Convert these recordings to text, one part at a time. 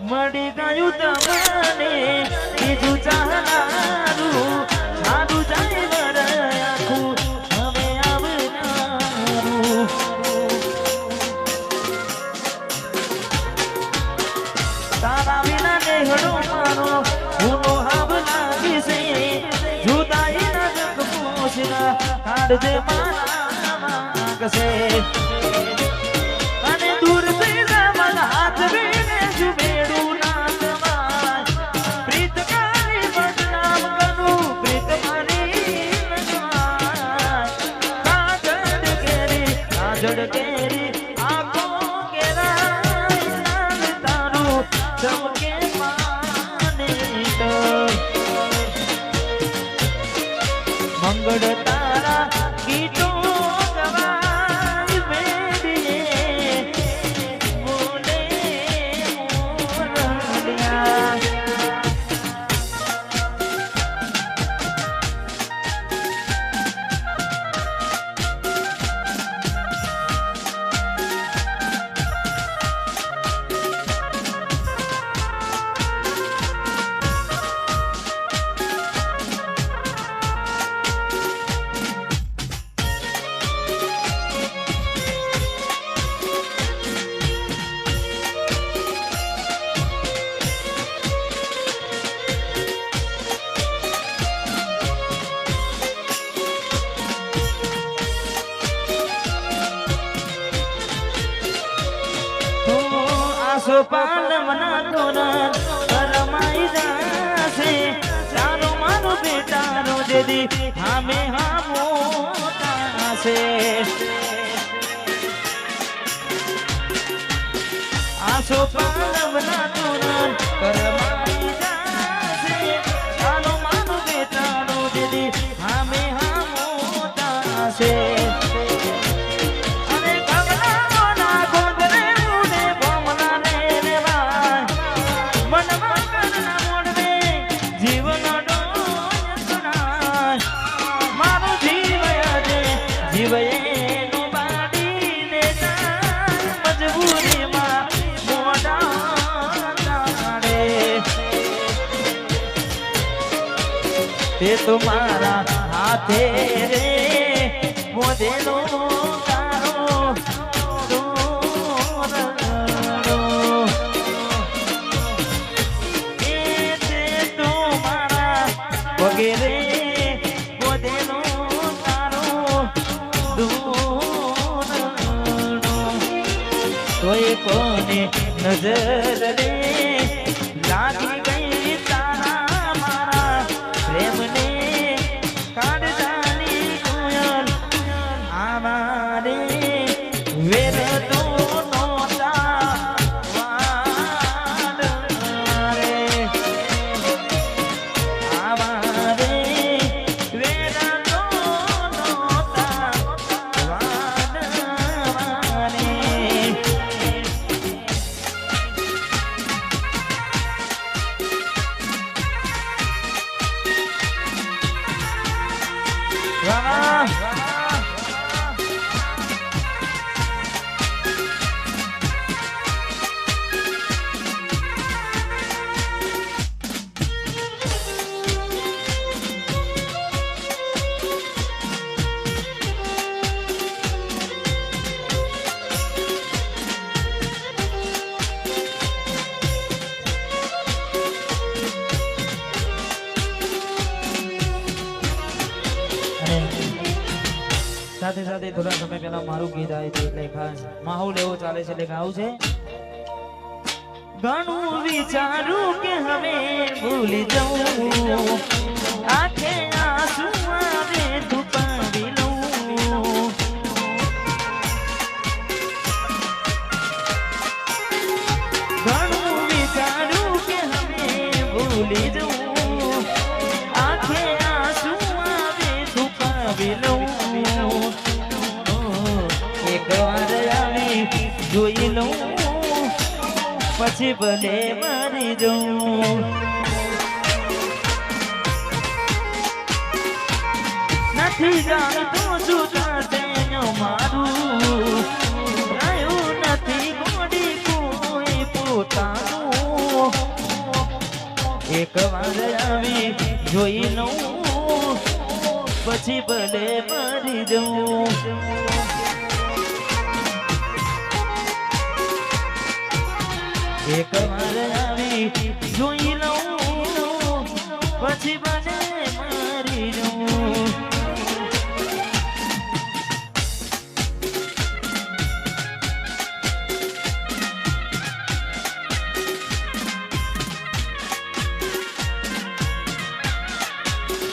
મળી ગયું તમને બીજું ચાહનારું સારું જાય વર આખું હવે આવનારું તારા વિના નેહડો મારો હુનો હાવ લાગી છે જુદાઈ ના જગ પોછના કાઢજે મારા માંગશે અને દૂર થઈ જમલ હાથ વીને જુબેડું ના કમાય પ્રીત કરી બદનામ કરું પ્રીત મારી કાજડ કેરી આંખો કેરાય તારું ચમકે માને મંગળ તારા ગીતો ગવાય મેડીએ બોલે મોરલિયા પાલમના તોરણ કરમાઈ જાશે તારો મારો બેટારો જેદી હામે હામો તાશે આસો પાલમના તોરણ કરમાઈ જાશે તારો મારો બેટારો જેદી હામે હામો તાશે જીવયેનો બાડીને મજબૂરીમાં મોઢા તારે તે તમારા હાથે રે મોદેલો તારો એ તે તમારા વગેરે મોદેલો કોઈ કોને નજર રે લાગી ગઈ તારા મારા પ્રેમને કાઢજાની કોયલ આમારે વેર તો નોતા વાડરે આમારે વેર તો નોતા વાડરે સાથે સાથે થોડા સમય પહેલા મારું ગીત આવે છે એટલે ખાસ માહોલ એવો ચાલે છે એટલે ગાવું છે ઘણું વિચારું કે હવે ભૂલી જવું આંખે આંસુ આવે છુપાવી લઉં ઘણું વિચારું કે હવે ભૂલી જવું આંખે આંસુ આવે છુપાવી લઉં જોઈ લઉં પછી ભલે મરી જાઉં નથી જાણતો શું થશે મારું રહ્યું નથી ગોડી કોઈ પોતાનું વાર આવી જોઈ લઉં પછી ભલે મરી જઉં એક વાર આવી જોઈ લઉં પછી ભલે મરી જઉં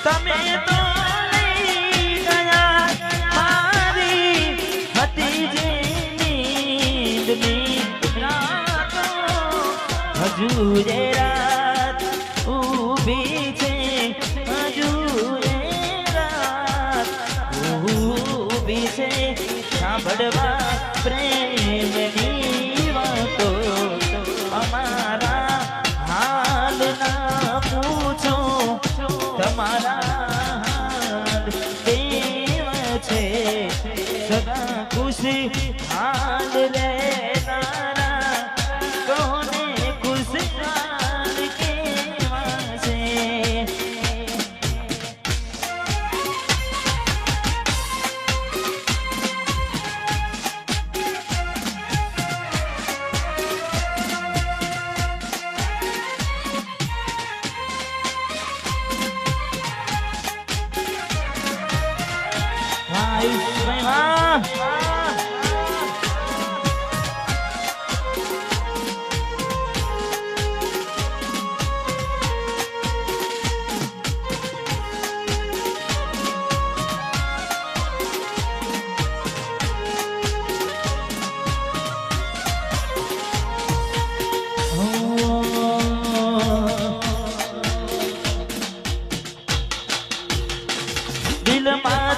તમે તો લઈ ગયા મારી હતી જે નીંદની રાતો હજુ એ રાત ઊભી છે હજુ એ રાત ઊભી છે સાંભળવા પ્રેમની વાતો અમારા હાલ ના પૂછો તમારા હાલ દેવ છે સદા ખુશી હાલ લેનારા કોને ખુશહાલ કેવા છે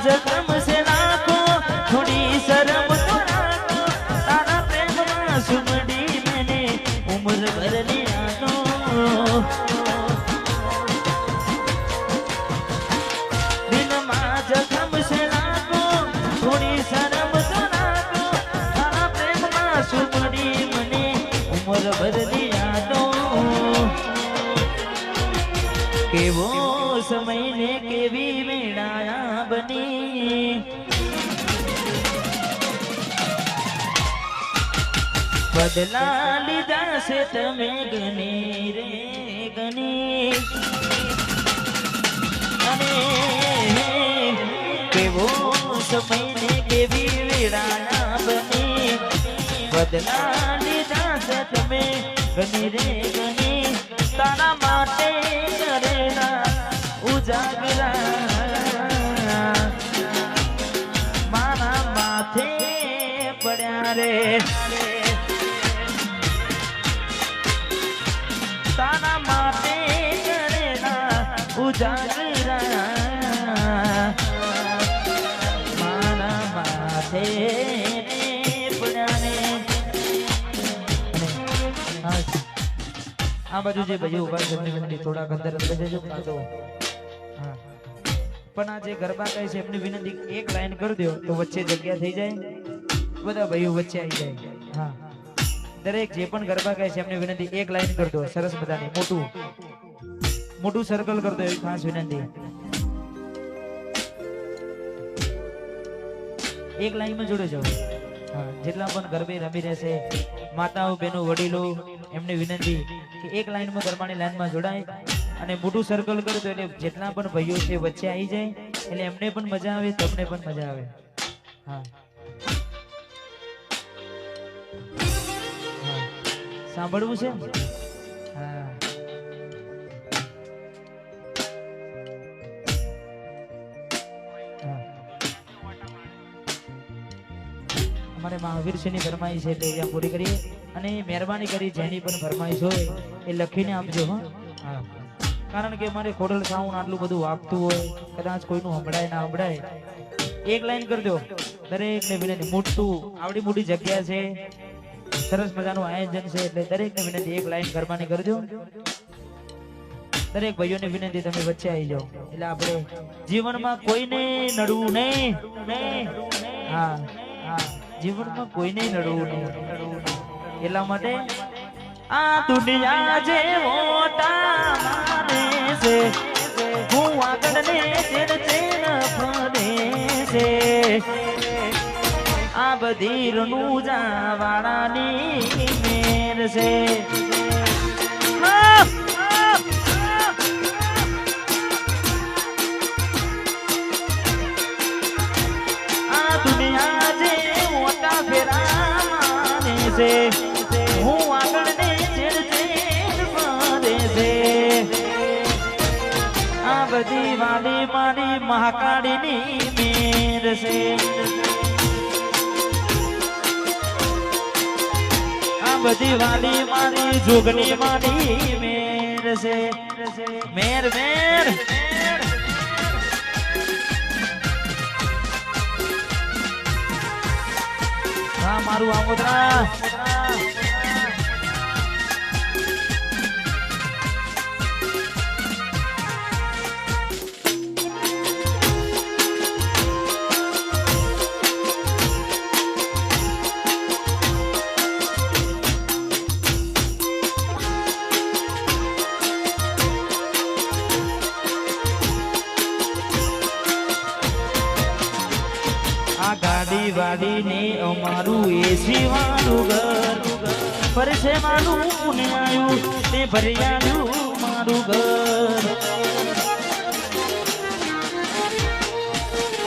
जख्म से नाको थोड़ी शर्म तो नाको तारा प्रेम में सुमड़ी मैंने उम्र भर लिया तो दिल में जख्म से नाको थोड़ी शर्म तो नाको तारा प्रेम में सुमड़ी मैंने उम्र भर लिया तो के वो समय ने केवी मेड़ाया बनी बदला लीधा से तमे गनी रे गनी अने केवो समय ने केवी मेड़ाया बनी बदला लीधा से तमे गनी रे गनी तारा माटे करेला उजागरा मारा माथे पड़ा रे तारा माथे करेला उजागरा मारा माथे पड़ा रे आ बाजू जे भाई उभा છે થોડા અંદર અંદર જજો કાતો પણ આ જે ગરબા કહે છે એમની વિનંતી એક લાઈન કરી દો તો વચ્ચે જગ્યા થઈ જાય બધા ભાઈઓ વચ્ચે આવી જાય હા દરેક જે પણ ગરબા કહે છે એમની વિનંતી એક લાઈન કરી દો સરસ મજાની મોટું મોટું સર્કલ કરી દો એવી ખાસ વિનંતી એક લાઈનમાં જોડે જાઓ હા જેટલા પણ ગરબે રમી રહેશે માતાઓ બહેનો વડીલો એમની વિનંતી કે એક લાઈનમાં ગરબાની લાઈનમાં જોડાય અને મોટું સર્કલ કરો તો એટલે જેટલા પણ ભાઈઓ છે વચ્ચે આવી જાય એટલે એમને પણ મજા આવે તમને પણ મજા આવે હા સાંભળવું છે હા અમારે મહાવીરસિંહની ફરમાઈશ છે એટલે અહીંયા પૂરી કરીએ અને મહેરબાની કરી જેની પણ ફરમાઈશ હોય એ લખીને આપજો હા કારણ કે અમારે ખોડલ સાઉન્ડ આટલું બધું વાગતું હોય કદાચ કોઈનું સંભળાય ના સંભળાય એક લાઈન કરજો દરેકને વિનંતી મોટું આવડી મોટી જગ્યા છે સરસ મજાનું આયોજન છે એટલે દરેકને વિનંતી એક લાઈન ગરબાની કરજો દરેક ભાઈઓને વિનંતી તમે વચ્ચે આવી જાઓ એટલે આપણે જીવનમાં કોઈને નડવું નહીં હા હા જીવનમાં કોઈને નડવું નહીં એટલા માટે આ દુનિયા જે મોટા માને છે હું આગળ ને ચેડ ચેડ ફરે છે આ બધી રણુજા વાળાની મેર છે આ દુનિયા જે મોટા ફેરા માને છે હું આગળ ને ચેડ ચેડ ફરે છે આ બધી વાલી મારી મહાકાળીની મેર છે આ બધી વાલી મારી જોગની મારી મેર છે મેર મેર હા મારું આમોદરા ગાડી વાડી ને અમારું એસી વાળું ઘર પરસે મારું પુણે આવ્યું તે ભરિયાનું મારું ઘર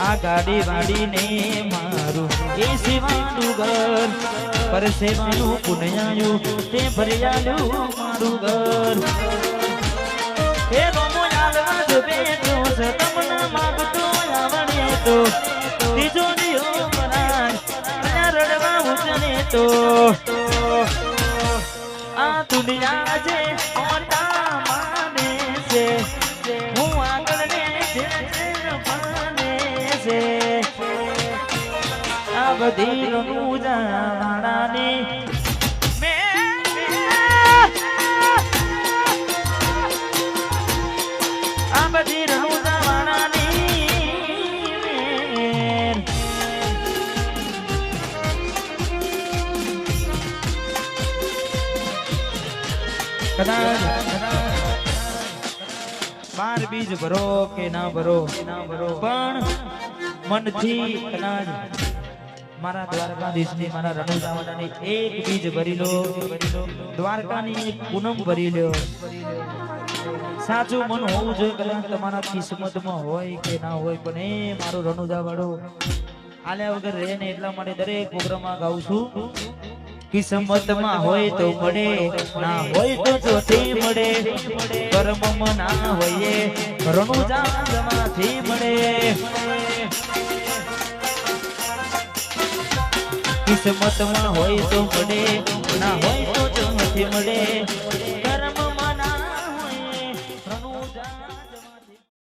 આ ગાડી વાડી ને મારું એસી વાળું ઘર પરસે મારું પુણે આવ્યું તે ભરિયાનું મારું ઘર એ રોમો યાદવા જ બેઠો છે તમને માગતો આવડે તો તિજોરીઓ બનાય રડવા ઉઠને તો આ દુનિયા જે મોટા માને છે હું આગળ ને માને છે આ બધી રણુજા વાળાની આ બધી રણુજા વાળાની બાર બીજ ભરો કે ના ભરો પણ મનથી કદાચ મારા દ્વારકાધીશની મારા રણુજાવાડાની એક બીજ ભરી લો દ્વારકાની એક પૂનમ ભરી લો સાચું મન હોવું જોઈએ કદાચ તમારા કિસ્મતમાં હોય કે ના હોય પણ એ મારું રણુજાવાડો આલ્યા વગર રહે ને એટલા માટે દરેક પ્રોગ્રામમાં ગાઉં છું કિસ્મતમાં હોય તો મળે ના હોય તો જોથી મળે કર્મમાં ના હોય રણુજામાંથી મળે કિસ્મતમાં હોય તો મળે ના હોય તો જોથી મળે